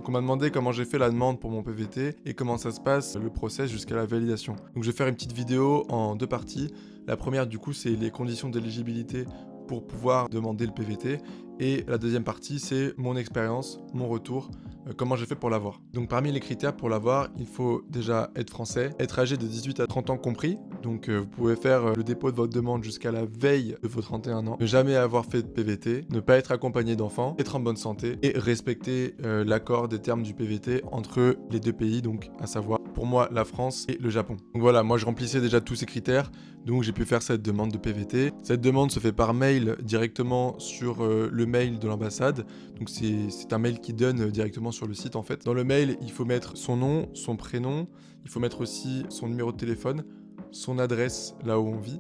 Donc on m'a demandé comment j'ai fait la demande pour mon PVT et comment ça se passe le process jusqu'à la validation. Donc je vais faire une petite vidéo en 2 parties. La première du coup c'est les conditions d'éligibilité pour pouvoir demander le PVT et la deuxième partie c'est mon expérience, mon retour, comment j'ai fait pour l'avoir. Donc parmi les critères pour l'avoir, il faut déjà être français, être âgé de 18 à 30 ans compris, donc vous pouvez faire le dépôt de votre demande jusqu'à la veille de vos 31 ans, ne jamais avoir fait de PVT, ne pas être accompagné d'enfants, être en bonne santé et respecter l'accord des termes du PVT entre les deux pays, donc à savoir pour moi la France et le Japon. Donc voilà, moi je remplissais déjà tous ces critères, donc j'ai pu faire cette demande de PVT. Cette demande se fait par mail directement sur le mail de l'ambassade, donc c'est un mail qui donne directement sur le site en fait. Dans le mail, il faut mettre son nom, son prénom, il faut mettre aussi son numéro de téléphone, son adresse là où on vit,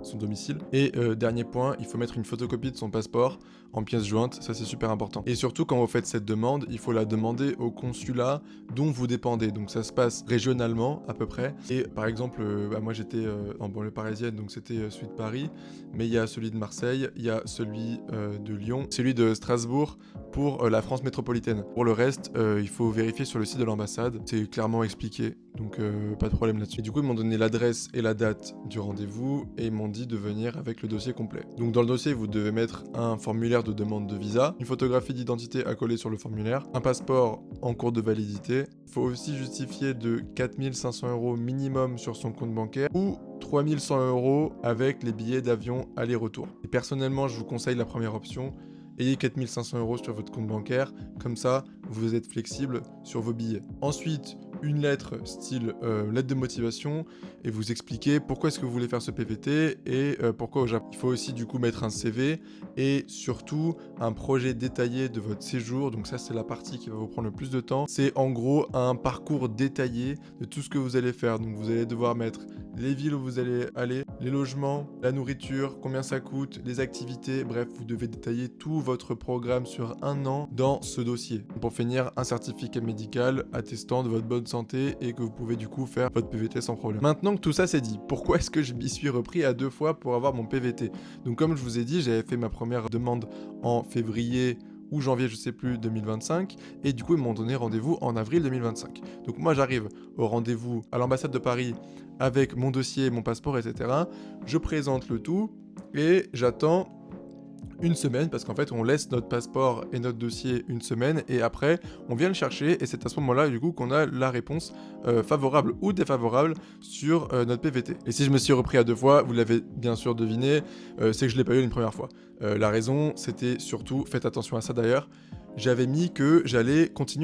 son domicile. Et dernier point, il faut mettre une photocopie de son passeport en pièce jointe, ça c'est super important. Et surtout quand vous faites cette demande, il faut la demander au consulat dont vous dépendez. Donc ça se passe régionalement à peu près. Et par exemple, moi j'étais en banlieue parisienne, donc c'était celui de Paris, mais il y a celui de Marseille, il y a celui de Lyon, celui de Strasbourg pour la France métropolitaine. Pour le reste, il faut vérifier sur le site de l'ambassade, c'est clairement expliqué, donc pas de problème là-dessus. Et du coup, ils m'ont donné l'adresse et la date du rendez-vous et ils m'ont dit de venir avec le dossier complet. Donc dans le dossier, vous devez mettre un formulaire de demande de visa, une photographie d'identité à coller sur le formulaire, un passeport en cours de validité. Il faut aussi justifier de 4 500 € minimum sur son compte bancaire ou 3 100 € avec les billets d'avion aller-retour. Et personnellement, je vous conseille la première option. Ayez 4 500 € sur votre compte bancaire, comme ça vous êtes flexible sur vos billets. Ensuite, une lettre style lettre de motivation et vous expliquez pourquoi est-ce que vous voulez faire ce PVT et pourquoi au Japon. Il faut aussi du coup mettre un CV et surtout un projet détaillé de votre séjour. Donc ça c'est la partie qui va vous prendre le plus de temps. C'est en gros un parcours détaillé de tout ce que vous allez faire. Donc vous allez devoir mettre les villes où vous allez aller, les logements, la nourriture, combien ça coûte, les activités, bref, vous devez détailler tout votre programme sur 1 an dans ce dossier. Pour finir, un certificat médical attestant de votre bonne santé et que vous pouvez du coup faire votre PVT sans problème. Maintenant que tout ça c'est dit, pourquoi est-ce que je m'y suis repris à 2 fois pour avoir mon PVT? Donc comme je vous ai dit, j'avais fait ma première demande en février ou janvier, je sais plus, 2025, et du coup ils m'ont donné rendez-vous en avril 2025. Donc moi j'arrive au rendez-vous à l'ambassade de Paris avec mon dossier, mon passeport, etc. Je présente le tout et j'attends une semaine parce qu'en fait on laisse notre passeport et notre dossier une semaine et après on vient le chercher et c'est à ce moment-là du coup qu'on a la réponse favorable ou défavorable sur notre PVT. Et si je me suis repris à 2 fois, vous l'avez bien sûr deviné, c'est que je l'ai pas eu une première fois. La raison c'était surtout, faites attention à ça d'ailleurs, j'avais mis que j'allais continuer à